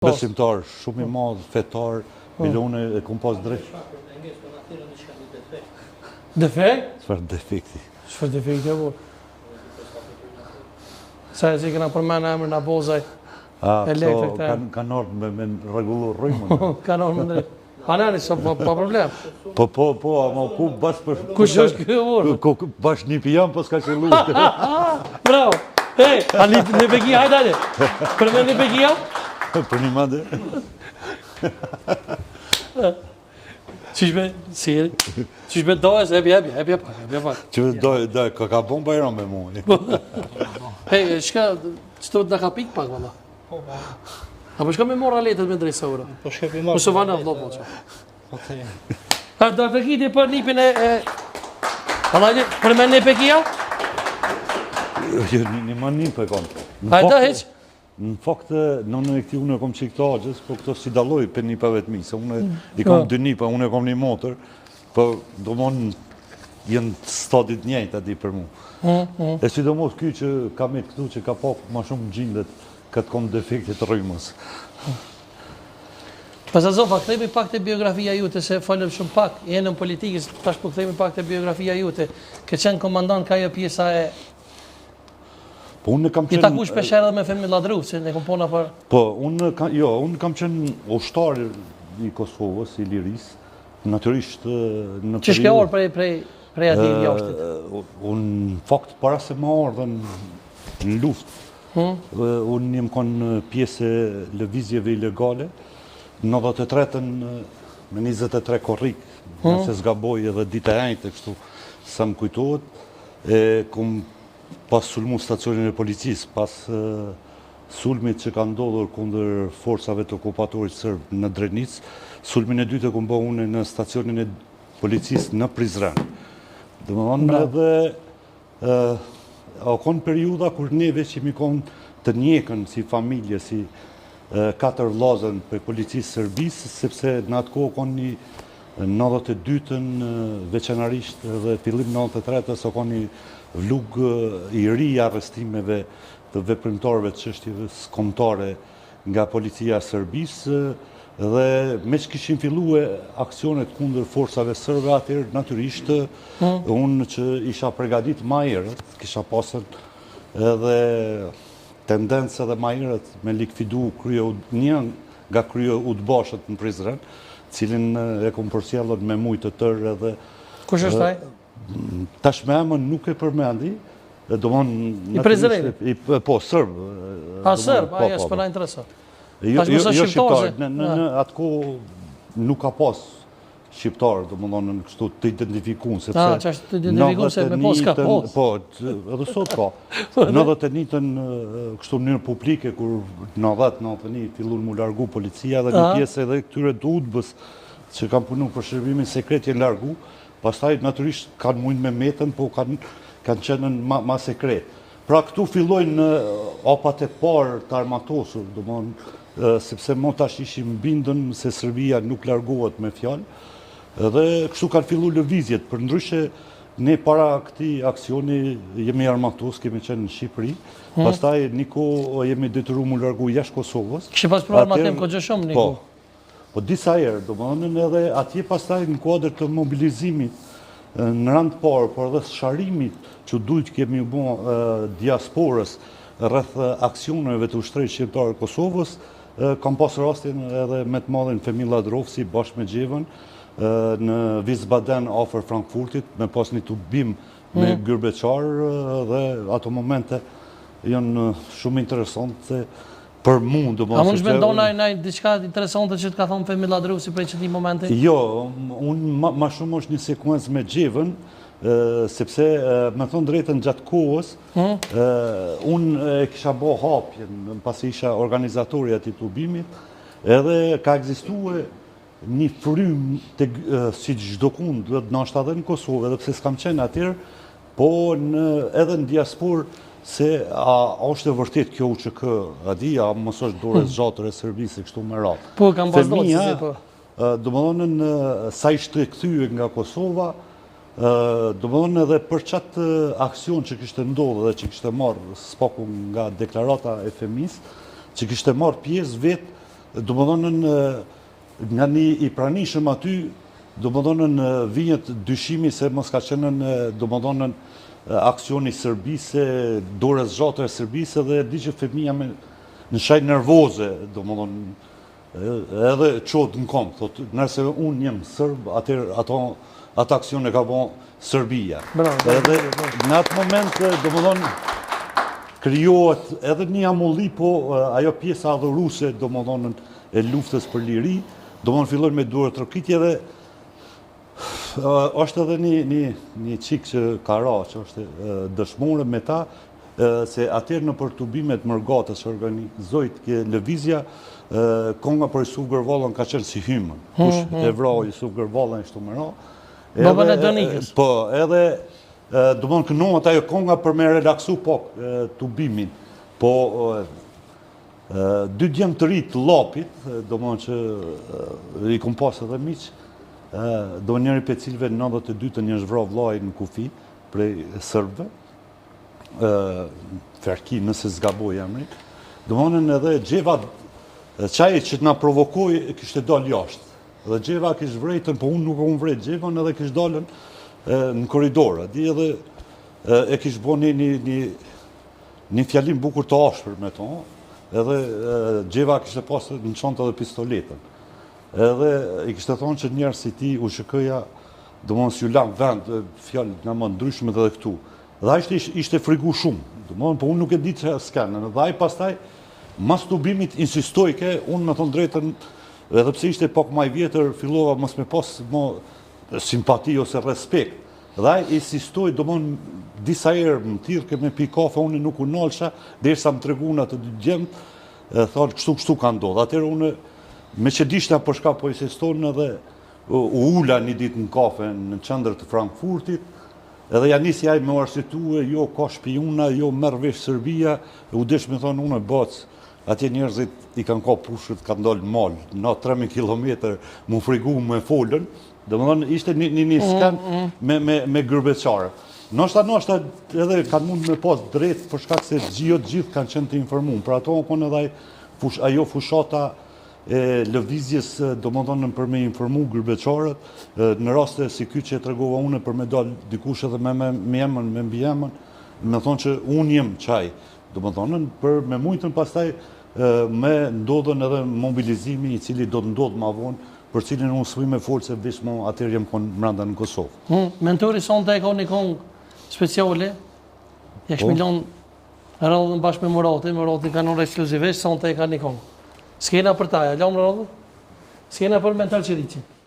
Besimtar, shumë i madh, fetar, milone e kom pas drejt. Defekt? Çfarë defekti? Çfarë defekti apo? Sa e si këna përmenë emrin Abozaj elektrik të... Kanë ardhur me rregullu rrymën. Kanë ardhur me drejt. Anani, pa problem. Po, ama ku bash për... Kush është ky orë? Bash nipi jam, po s'ka qellu. Bravo! Hej, ali në Begi, hajde ale. Përmend në Begi jam? Për një madhe. Qishme, siri? Qishme dojës, ebi pak. Qishme dojë, ka bon bajram me mu. Hej, shka, qëto të ka pik pak, valla? Apo shka me mora letët me drejtë sa ura? Po shkepi marë. Mësë vanë vlo, po që. Do të kiti për nipin e... Alajde, përmen në Pekia? Një ma nipë e konë. Hajde, heq? Në fakt, në e këti unë e kom qik të agjës, po këto si daloj për nipave të mi, se unë i kom 2 nipa, unë e kom një motor, po do mon jenë stadit njejt ati për mu. E sidomos ky që ka me këtu që ka pak ma shumë gjindet, këtë kom defektit rrymës. Pas Azofa, këthejme pak të biografia jute, se falem shumë pak, jenë në politikës, tash po këthejme pak të biografia jute, ke qenë komandant ka jo pjesa e... Po unë kam qenë... I taku shpesher edhe me Femi Ladru, se ne kom pona për... Po, unë kam qenë ushtar i Kosovës, i Liris, natyrisht në që shke orë prej ati jashtit? Unë, fakt, para se ma ardhen në luft, unë jem konë pjesë lëvizjeve ilegale, në 93-ën me 23 korrik, nëse zgaboj edhe dita ejtë, kështu sa më kujtohet, kom pas sulmu stacionin e policisë, pas sulmit që ka ndodhur kundër forcave të okupatorit sërbë në Drenicë, sulmin e dytë e kom bë une në stacionin e policisë në Prizren. Dhe më thonë edhe, a konë periuda kur neve që mi konë të njekën si familje, si 4 vllazën për policisë sërbisë, sepse në atë kohë konë një 92-ën veçanarisht dhe fillim 93-ës o konë një vlug i ri i arrestimeve të veprimtarëve të çështjeve kombëtare nga policia e Serbisë dhe me që kishin filluar aksionet kundër forcave serbe atëherë natyrisht unë që isha përgatit më herët, kisha pasur edhe tendencë edhe më herët me likvidu një nga krye udbashët në Prizren, cilin e kom përsjellur me mujtë të tërë edhe... Kush është ai? Tash me emën nuk e përmendi, I Prizrenit? Po, sërb. A, sërb, aja s'pëna interesat. Jo shqiptar, në atë kohë nuk ka pas shqiptar, do më thonë në kështu të identifikun, sepse... A, që është të identifikun se me pos ka pos. Po, edhe sot ka. Në 91-ën kështu mënyrë publike, kur 90-91 fillun mu largu policia dhe një pjesë edhe këtyre të udbës që kam punu për shërbimin sekret jenë largu, pastaj natyrisht kanë mujnë me metën, po kanë qenën ma sekret. Pra këtu fillojnë apat e parë të armatosur, sepse mo tash ishim bindën se Serbia nuk largohet me fjalë, dhe kështu kanë fillu lëvizjet, për ndryshe ne para këti aksioni jemi armatos, kemi qenë në Shqipëri, pastaj niko jemi detyru mu largu jashtë Kosovës. Kështë pas për armatim këtë shumë, niko? Po disa herë, do më dhënën edhe atje pastaj në kuadrë të mobilizimit në randë parë, por edhe sharimit që dujtë kemi bo diasporës rreth aksioneve të ushtrisë shqiptare Kosovës, kam pasur rastin edhe me të madhin Femi Ladrovsi bashkë me Gjevën në Wiesbaden afër Frankfurtit, me pas një tubim me Gyrbeqar dhe ato momente janë shumë interesante për mu, do më... A mund shmendona e diçka interesante që të ka thonë Femi Ladrovsi prej qëti momenti? Jo, unë ma shumë është një sekuencë me Gjevën, sepse me thonë drejtën gjatë kohës, unë e kisha bo hapjen, pasi isha organizatori ati tubimit, edhe ka egzistuar një frym si çdo kund, ndoshta edhe në Kosovë, edhe pse s'kam qenë atyrë, po edhe në diasporë, se a është e vërtet kjo UÇK, a di, a mos është dore zxatër e Serbisë, kështu me radhë. Po, kam pasdojtë si si po. Do më dhonën, sa ishte kthye nga Kosova, do më dhonën edhe për qatë aksion që kishte ndodhë dhe që kishte marrë, spaku nga deklarata e FEMIS, që kishte marrë pjesë vetë do më dhonën nga një i pranishëm aty, do më dhonën vinjët dyshimi se mos ka qenën, do më dhonën aksioni Serbise, dore zxatër e Serbise dhe di që femija me në shaj nervoze, do më dhonën, edhe qodë në kom, thot, nëse unë jem Sërb, atër atë aksion e ka bon Serbia. Edhe në atë moment, do më dhonën, krijohet edhe një amulli, po ajo pjesa adhuruse, do më dhonën, e luftës për liri, do më fillon me duar trokitje dhe është edhe një qikë që ka ra, që është dëshmore me ta, se atër në për tubimet mërgatës që organizojt ke lëvizja, konga për Jusuf Gërvallën ka qenë si hymën. Kush e vra Jusuf Gërvallën ishtu më ra. Babën e Donikës. Po, edhe do më në kënohet ajo konga për me relaksu tubimin. Po, dy djemë të rritë të lapit, do më në që i kom pas edhe miqë, do më njëri për cilve në 92 të një zhvra vlaj në kufi prej Sërbëve, Ferki nëse zgaboj jamri, do më në edhe Gjeva, qaj që të nga provokoj kështë e dalë jashtë. Dhe Gjeva kështë vrejtën, po unë nuk e unë vrejtë Gjeva, edhe kështë dalën në koridorë. Di edhe e kështë bo një fjalim bukur të ashpër me to, edhe Gjeva kështë e pasë në qantë edhe pistoletën. Edhe i kështë e thonë që njerë si ti u shëkëja, do më nësë ju lanë vend, fjallë nga më ndryshme dhe këtu. Dhe a ishte frigu shumë, do më nësë, po unë nuk e ditë që s'kenë. Dhe a i pastaj, mas të ubimit insistojke, unë me thonë drejtën, edhe pse ishte pak maj vjetër, fillova mos me pas simpati ose respekt. Dhe a i insistoj, do më në disa erë më tirë, ke me pi kafe, unë nuk u nalësha, dhe sa më treguna të dy gjemë, thonë, kështu ka ndodhë. Atërë unë, me që dishta përshka po insistonë edhe u ula një ditë në kafe në qendër të Frankfurtit, edhe ja nisi aj me arsitue, jo ka shpijuna, jo merë vesh Serbia, u desh me thonë unë e bacë, atje njerëzit i kanë ka pushët, kanë dalë malë, na 3.000 kilometër, mu frigu me folën, dhe më thonë ishte një sken me gërbeqare. Nështë edhe kanë mund me pas drejt, përshka se gjithë kanë qenë të informuar, për ato konë edhe ajo fushata e lëvizjes, do më thonë për me informu gërbeqarët, në raste si ky që e tregova une për me dalë dikush edhe me jemën, me mbi jemën, me thonë që unë jem qaj, do më thonë, për me mujtën pastaj me ndodhen edhe mobilizimi i cili do të ndodhë ma vonë, për cilin unë sëvi me folë se vishë mo atër jem konë mranda në Kosovë. Mentori sonte e ka një kongë speciale, jesh milion rrallën bashkë me Murati ka nërë ekskluzivisht, sonte e ka një kongë. S'kena për taja, lamë rrallë? S'kena për mental qëriqin.